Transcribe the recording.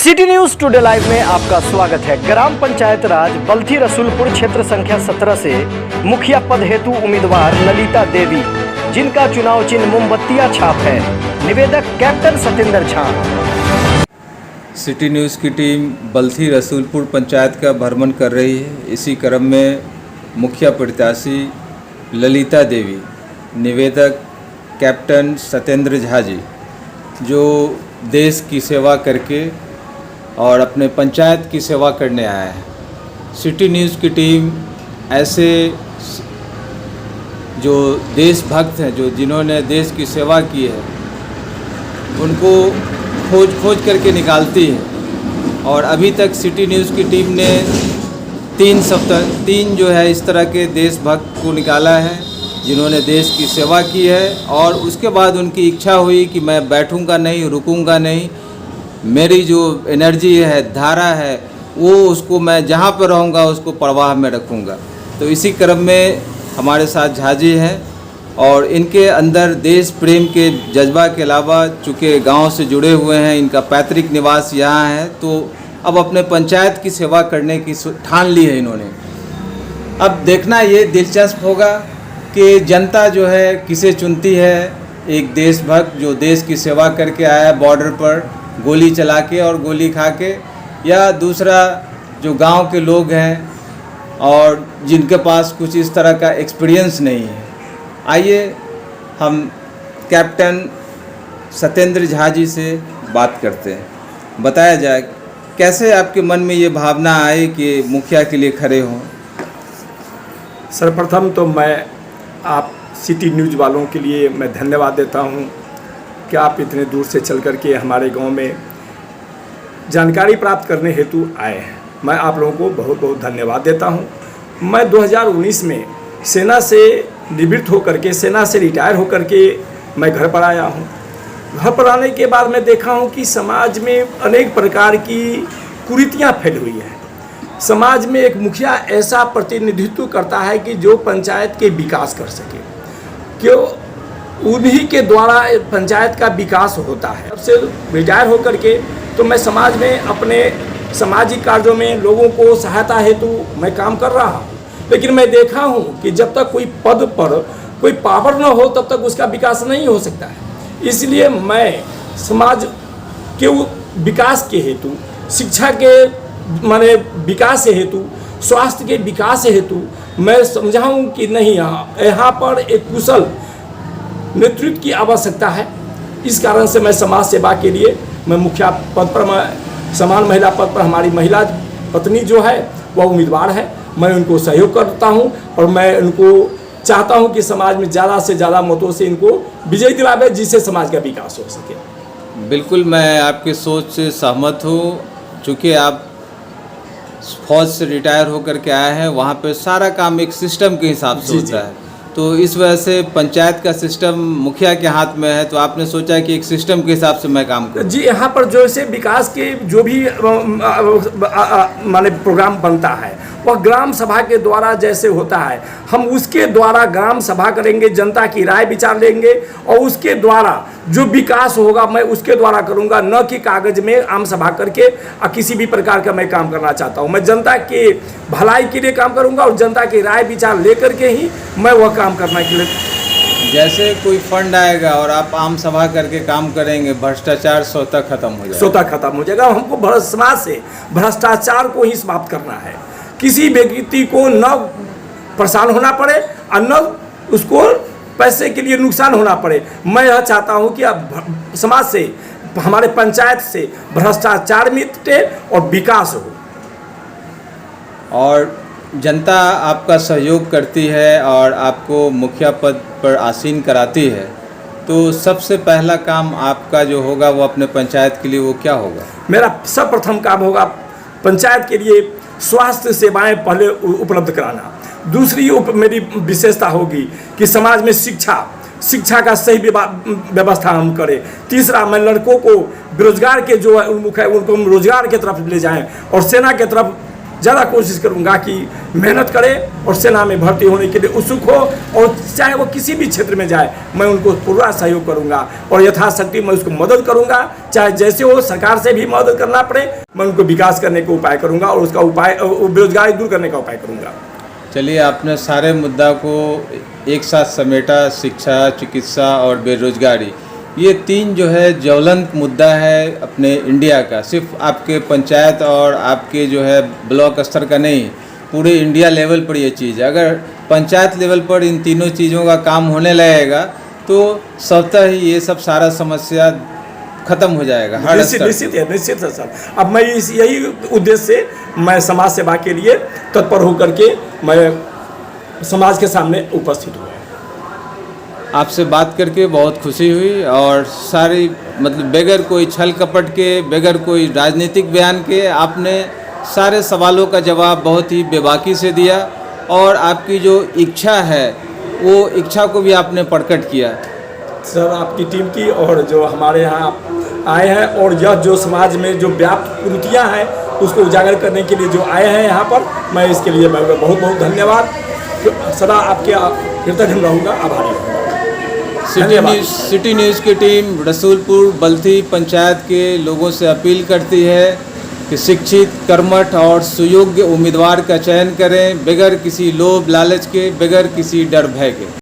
City news today live में आपका स्वागत है। ग्राम पंचायत राज बल्थी रसूलपुर क्षेत्र संख्या 17 से मुखिया पद हेतु उम्मीदवार ललिता देवी, जिनका चुनाव चिन्ह मोमबत्तियां छाप है। निवेदक captain Satendra Jha. City news की टीम बल्थी रसूलपुर पंचायत का भ्रमण कर रही है। इसी क्रम में मुखिया प्रत्याशी ललिता देवी, निवेदक कैप्टन सतेंद्र झा जी, जो देश की सेवा करके और अपने पंचायत की सेवा करने आया है। सिटी न्यूज़ की टीम ऐसे जो देशभक्त हैं, जो जिन्होंने देश की सेवा की है, उनको खोज करके निकालती है। और अभी तक सिटी न्यूज़ की टीम ने तीन जो है इस तरह के देशभक्त को निकाला है, जिन्होंने देश की सेवा की है। और उसके बाद उनकी इच्छा हुई कि मैं बैठूंगा नहीं, रुकूंगा नहीं, मेरी जो एनर्जी है, धारा है, वो उसको मैं जहाँ पर रहूँगा उसको प्रवाह में रखूँगा। तो इसी क्रम में हमारे साथ झा जी हैं और इनके अंदर देश प्रेम के जज्बा के अलावा चूँकि गांव से जुड़े हुए हैं, इनका पैतृक निवास यहाँ है, तो अब अपने पंचायत की सेवा करने की ठान ली है इन्होंने। अब देखना ये दिलचस्प होगा कि जनता जो है किसे चुनती है। एक देशभक्त जो देश की सेवा करके आया बॉर्डर पर गोली चला के और गोली खा के, या दूसरा जो गांव के लोग हैं और जिनके पास कुछ इस तरह का एक्सपीरियंस नहीं है। आइए हम कैप्टन सतेंद्र झा जी से बात करते हैं। बताया जाए कैसे आपके मन में ये भावना आई कि मुखिया के लिए खड़े हों। सर्वप्रथम तो मैं आप सिटी न्यूज़ वालों के लिए मैं धन्यवाद देता हूं कि आप इतने दूर से चल कर के हमारे गांव में जानकारी प्राप्त करने हेतु आए हैं। मैं आप लोगों को बहुत बहुत धन्यवाद देता हूं। मैं 2019 में सेना से निवृत्त होकर के, सेना से रिटायर होकर के मैं घर पर आया हूं। घर पर आने के बाद मैं देखा हूं कि समाज में अनेक प्रकार की कुरीतियां फैली हुई हैं। समाज में एक मुखिया ऐसा प्रतिनिधित्व करता है कि जो पंचायत के विकास कर सके, क्यों उन्हीं के द्वारा पंचायत का विकास होता है। अब से रिटायर होकर के तो मैं समाज में अपने सामाजिक कार्यों में लोगों को सहायता हेतु मैं काम कर रहा हूँ। लेकिन मैं देखा हूँ कि जब तक कोई पद पर कोई पावर न हो तब तक उसका विकास नहीं हो सकता है। इसलिए मैं समाज के विकास के हेतु, शिक्षा के माने विकास हेतु, स्वास्थ्य के विकास हेतु मैं समझाऊँ कि नहीं, यहाँ पर एक कुशल नेतृत्व की आवश्यकता है। इस कारण से मैं समाज सेवा के लिए मैं मुखिया पद पर, मैं समान महिला पद पर, हमारी महिला पत्नी जो है वह उम्मीदवार है, मैं उनको सहयोग करता हूं और मैं उनको चाहता हूं कि समाज में ज़्यादा से ज़्यादा मतों से इनको विजयी दिलावे, जिससे समाज का विकास हो सके। बिल्कुल, मैं आपकी सोच से सहमत हूँ। चूँकि आप फौज से रिटायर होकर के आए हैं, वहाँ पे सारा काम एक सिस्टम के हिसाब से होता है। तो इस वजह से पंचायत का सिस्टम मुखिया के हाथ में है, तो आपने सोचा कि एक सिस्टम के हिसाब से मैं काम करूं। जी, यहाँ पर जो से विकास के जो भी माने प्रोग्राम बनता है वह ग्राम सभा के द्वारा जैसे होता है, हम उसके द्वारा ग्राम सभा करेंगे, जनता की राय विचार लेंगे और उसके द्वारा जो विकास होगा मैं उसके द्वारा करूँगा, न कि कागज में आम सभा करके किसी भी प्रकार का मैं काम करना चाहता हूँ। मैं जनता के भलाई के लिए काम करूँगा और जनता की राय विचार लेकर के ही मैं वह काम करने के लिए। जैसे कोई फंड आएगा और आप आम सभा करके काम करेंगे, भ्रष्टाचार स्वतः खत्म हो जाएगा। स्वतः खत्म हो जाएगा। हमको समाज से भ्रष्टाचार को ही समाप्त करना है। किसी व्यक्ति को न परेशान होना पड़े और न उसको पैसे के लिए नुकसान होना पड़े। मैं यह चाहता हूं कि अब समाज से, हमारे पंचायत से भ्रष्टाचार मिटे और विकास हो। और जनता आपका सहयोग करती है और आपको मुखिया पद पर आसीन कराती है, तो सबसे पहला काम आपका जो होगा वो अपने पंचायत के लिए वो क्या होगा? मेरा सर्वप्रथम काम होगा पंचायत के लिए स्वास्थ्य सेवाएं पहले उपलब्ध कराना। दूसरी मेरी विशेषता होगी कि समाज में शिक्षा का सही व्यवस्था हम करें। तीसरा, मैं लड़कों को बेरोजगार के जो उन्मुख है उनको रोजगार की तरफ ले जाएं और सेना की तरफ ज़्यादा कोशिश करूंगा कि मेहनत करें और सेना में भर्ती होने के लिए उत्सुक हो, और चाहे वो किसी भी क्षेत्र में जाए मैं उनको पूरा सहयोग करूंगा और यथाशक्ति मैं उसको मदद करूंगा। चाहे जैसे हो, सरकार से भी मदद करना पड़े, मैं उनको विकास करने का उपाय करूंगा और उसका उपाय बेरोजगारी दूर करने का उपाय करूंगा। चलिए, आपने सारे मुद्दा को एक साथ समेटा, शिक्षा, चिकित्सा और बेरोजगारी। ये 3 जो है ज्वलंत मुद्दा है अपने इंडिया का, सिर्फ आपके पंचायत और आपके जो है ब्लॉक स्तर का नहीं, पूरे इंडिया लेवल पर ये चीज़ है। अगर पंचायत लेवल पर इन तीनों चीज़ों का काम होने लगेगा तो स्वतः ही ये सब सारा समस्या खत्म हो जाएगा हर स्तर पे। निश्चित है सर। अब मैं यही उद्देश्य से मैं समाज सेवा के लिए तत्पर होकर के मैं समाज के सामने उपस्थित हुआ। आपसे बात करके बहुत खुशी हुई, और सारी मतलब बगैर कोई छल कपट के, बगैर कोई राजनीतिक बयान के आपने सारे सवालों का जवाब बहुत ही बेबाकी से दिया, और आपकी जो इच्छा है वो इच्छा को भी आपने प्रकट किया। सर, आपकी टीम की और जो हमारे यहाँ आए हैं, और यह जो समाज में जो व्याप्त कुरीतियाँ हैं उसको उजागर करने के लिए जो आए हैं यहाँ पर, मैं इसके लिए मैं बहुत बहुत धन्यवाद, सदा आपके कृतज्ञ रहूँगा, आभारी रहूँगा। सिटी न्यूज़ की टीम रसूलपुर बल्थी पंचायत के लोगों से अपील करती है कि शिक्षित, कर्मठ और सुयोग्य उम्मीदवार का चयन करें, बगैर किसी लोभ लालच के, बगैर किसी डर भय के।